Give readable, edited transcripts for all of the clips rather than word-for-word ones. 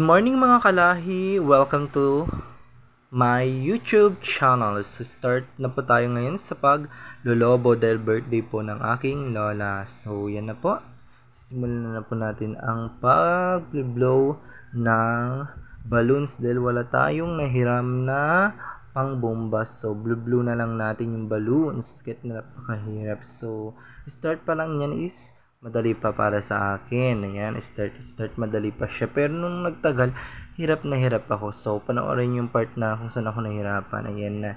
Good morning mga kalahi! Welcome to my YouTube channel. So start na po tayo ngayon sa paglolobo dahil birthday po ng aking lola. So yan na po. Simulan na po natin ang pag-blow ng balloons dahil wala tayong nahiram na pang bombas. So blue na lang natin yung balloons. Kahit na napakahirap. So start pa lang yan is madali pa para sa akin. Ayan, start madali pa siya. Pero nung nagtagal, hirap na hirap ako. So, panoorin yung part na kung saan ako nahirapan. Ayan na.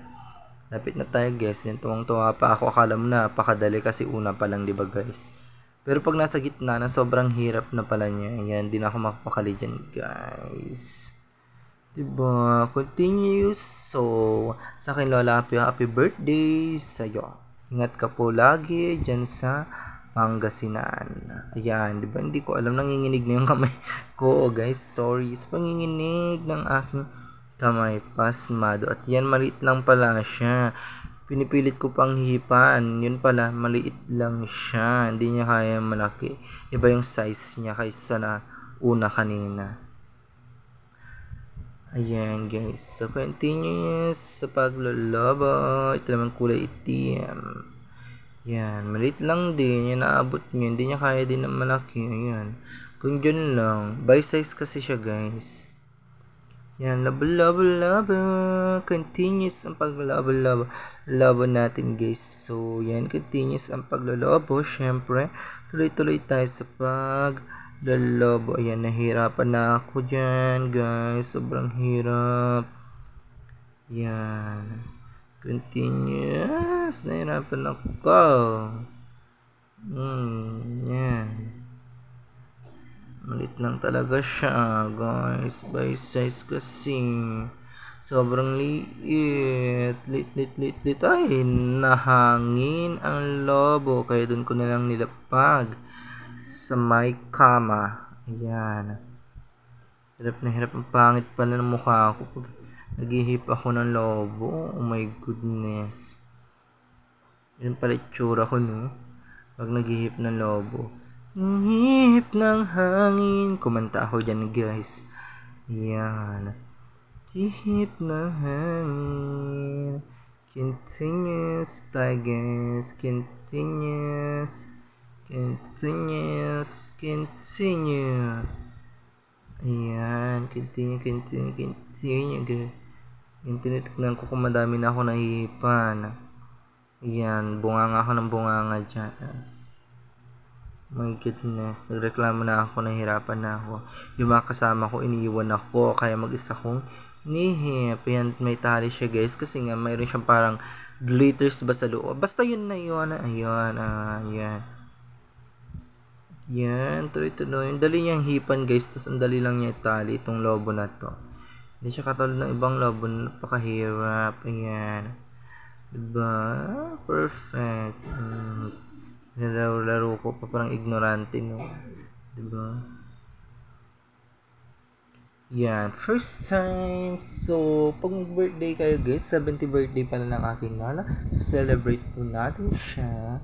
Lapit na tayo, guys. Yan, tuwang-tuwa pa ako. Akala mo na, pakadali kasi una pa lang, diba, guys? Pero pag nasa gitna na, sobrang hirap na pala niya. Ayan, di na ako makapakali dyan, guys. Diba? Continuous. So, sa akin, Lola, happy birthday sa'yo. Ingat ka po lagi dyan sa Pangasinan. Ayan, di ba? Hindi ko alam, nanginginig na yung kamay ko, guys. Sorry sa panginginig ng aking kamay. Pasmado. At yan, maliit lang pala siya. Pinipilit ko pang hipan. Yun pala, maliit lang siya. Hindi niya kaya malaki. Iba yung size niya kaysa na una kanina. Ayan, guys. So, continuous sa paglolobo. Ito naman kulay itim. Yan, maliit lang din. Yan, naabot nyo. Hindi niya kaya din ng malaki. Ayan. Kung dyan lang. By size kasi siya, guys. Yan, labo. Continuous ang paglabo. Labo natin, guys. So, yan, continuous ang paglalobo. Siyempre, tuloy-tuloy tayo sa paglalobo. Ayan, nahirapan na ako dyan, guys. Sobrang hirap. Yan. Continuous. Nahirapan ako. Yan. Malit lang talaga siya, guys. By size kasi. Sobrang liit. Lit. Ay, nahangin ang lobo. Kaya dun ko na lang nilapag sa may kama. Ayan. Hirap na hirap. Ang pangit pala ng mukha ko pag naghihip ako ng lobo. Oh my goodness. Yan pala itsura ko, no? Pag naghihip ng lobo. Hihip ng hangin. Kumanta ako dyan, guys. Yan. Hihip ng hangin. Continuous tayo, guys. Continuous. Ayan. Continue, guys. Yung tinitignan ko kung madami na ako nahihipan. Ayan, bunganga ako ng bunganga dyan. My goodness, nagreklamo na ako, nahirapan na ako. Yung mga kasama ko, iniiwan ako, kaya mag-isa kong nihip. Ayan, may tali siya, guys, kasi nga mayroon siyang parang glitters ba sa loob. Basta yun na yun. Ayan. Yan, tuloy-tuloy. Yung dali niyang hipan, guys, tapos ang dali lang niya itali itong lobo na to. Hindi siya katulad ng ibang lobo na napakahirap. Ayan. Diba? Perfect. Nilaro ko pa parang ignorante, no? Diba? Yan. First time. So, pag birthday kayo, guys, 70th birthday pala ng aking lola. So, celebrate po natin siya.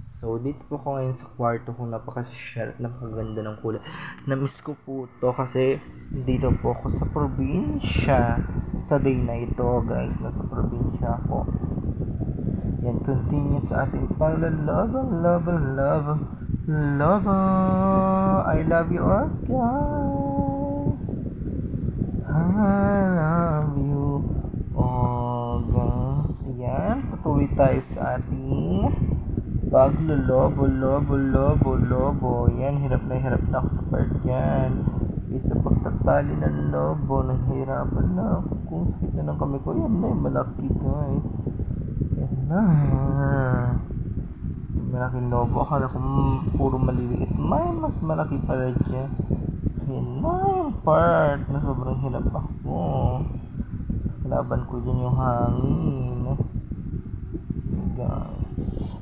So, dito po ako ngayon sa kwarto kung napaka-share at napakaganda ng kulay. Na-miss ko po to kasi dito po ako sa probinsya. Sa day na ito, guys. Nasa probinsya ako. Yan, continue sa ating paglalobo. I love you all, guys. I love you all, guys. Yan, patuloy tayo sa ating paglolobo. Yan, hirap na ako sa part yan. Sa pagtatali ng lobo, nahihirapan na ako. Kung sakit na ng kamay ko, yan na yung malaki, guys. Yan na. Malaking lobo. Akala ko puro maliliit. May mas malaki pala dyan. Yan na yung part na sobrang hirap ako. Kalaban ko dyan yung hangin. Guys.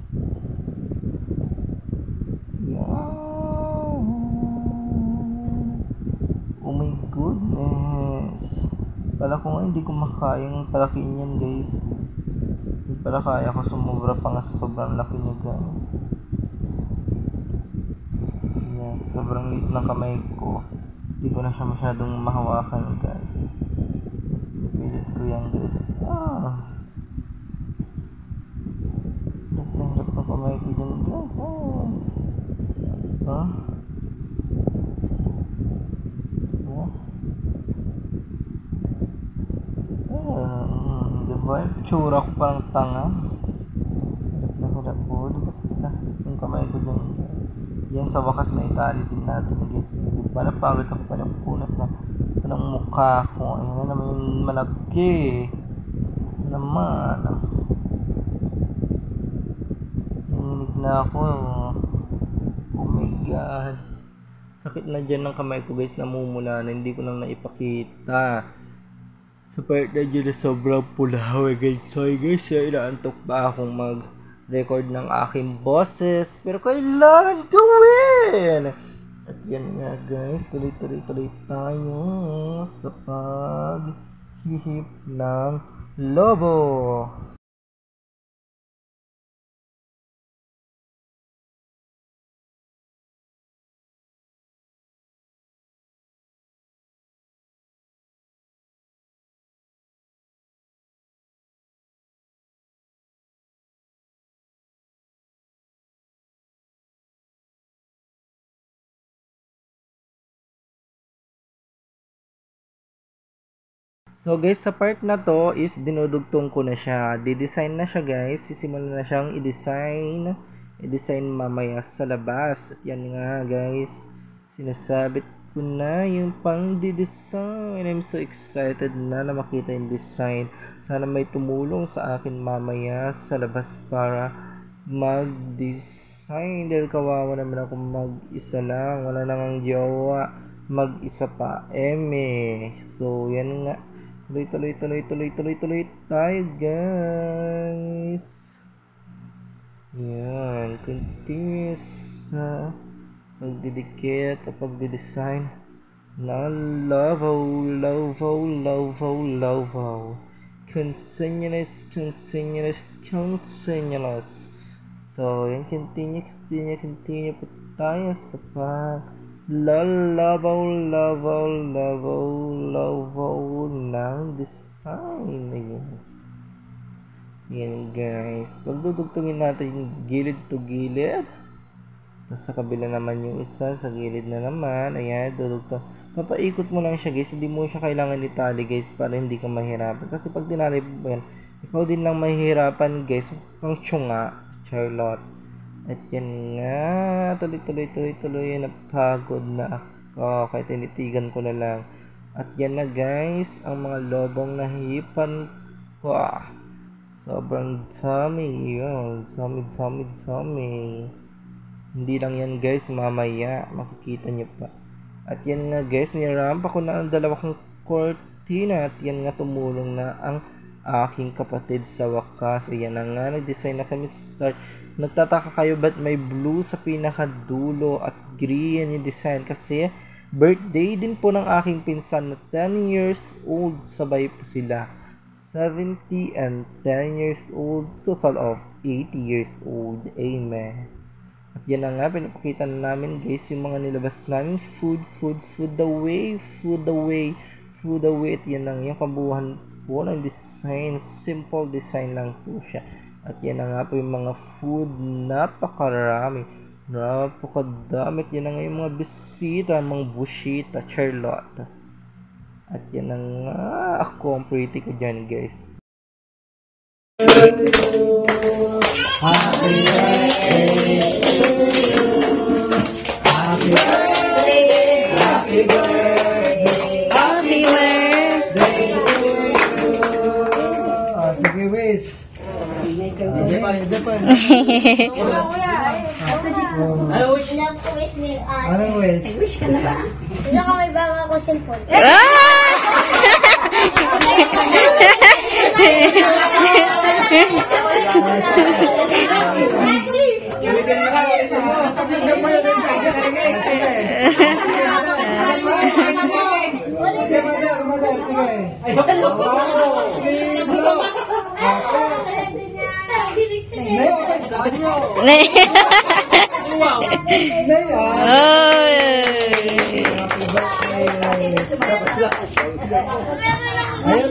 Oh my goodness. Pala ko nga hindi ko makayang palakiin yan, guys. Hindi pala kaya ko sumubra pa nga sa sobrang laki niya, guys. Yan, sobrang liit ng kamay ko. Hindi ko na siya masyadong mahawakan, guys. Pilit ko yan, guys. Hirap na kamay ko dyan, guys. Diba? Tsura ko parang tanga. Hirap po. Diba sakit na sakit yung kamay ko dyan, guys. Yan sa wakas na itali din natin, guys. Diba napagod ako pa ng punas na ng mukha ko. Ayan na naman yung malaki. Naman. Nanginig na ako. Oh my God. Sakit na dyan ng kamay ko, guys. Namumula na. Hindi ko lang naipakita. Sa part na dyan na sobrang pulaw. Guys, sorry guys. Inaantok pa akong mag-record ng aking boses. Pero kailangan gawin! At yan nga guys, tuloy tayo sa paghihip ng lobo. So guys, sa part na to is dinudugtong ko na siya. Di-design na siya guys. Sisimulan na siyang i-design. I-design mamaya sa labas. At yan nga guys. Sinasabit ko na yung pang di-design. I'm so excited na makita yung design. Sana may tumulong sa akin mamaya sa labas para mag-design. Dahil kawawa naman ako mag-isa lang. Wala nang jowa. Mag-isa pa. So yan nga. Tuloy tayo guys. Yan, continuous sa pagdidikit o pagdidesign na lovo. Continuous. So yan, continue po tayo sa lavo ng design. Yan guys, pagdudugtungin natin yung gilid to gilid. Sa kabila naman yung isa, sa gilid na naman. Ayan, dudugtong. Papaikot mo lang siya guys, hindi mo siya kailangan itali guys para hindi ka mahirapan. Kasi pag tinali mo yan, ikaw din lang mahihirapan guys. Kang tsunga, Charlotte. At yan nga, tuloy, napagod na ako, kaya tinitigan ko na lang. At yan na guys, ang mga lobong nahipan ko. Sobrang dami yun, dami. Hindi lang yan guys, mamaya, makikita nyo pa. At yan nga guys, nirampa ko na ang dalawang cortina. At yan nga, tumulong na ang aking kapatid sa wakas. Ayan na nga, nag-design na kami start. Nagtataka kayo ba't may blue sa pinakadulo at green yung design? Kasi birthday din po ng aking pinsan na 10 years old. Sabay po sila. 70 and 10 years old. Total of 80 years old. Amen. At yan na nga, pinapakita na namin guys yung mga nilabas namin. Food away. At yan lang yung kabuuan po ng design. Simple design lang po siya. At yan na nga po yung mga food. Napakadami. Yan na nga yung mga bisita, mga bushita, Charlotte. At yan na nga. Ako ang pretty ko dyan guys. Happy birthday. Happy birthday. Happy birthday. Happy birthday. Sige, wish. Anong wish? Wish ka na ba? Gusto ka may bago ako cellphone. Meron lang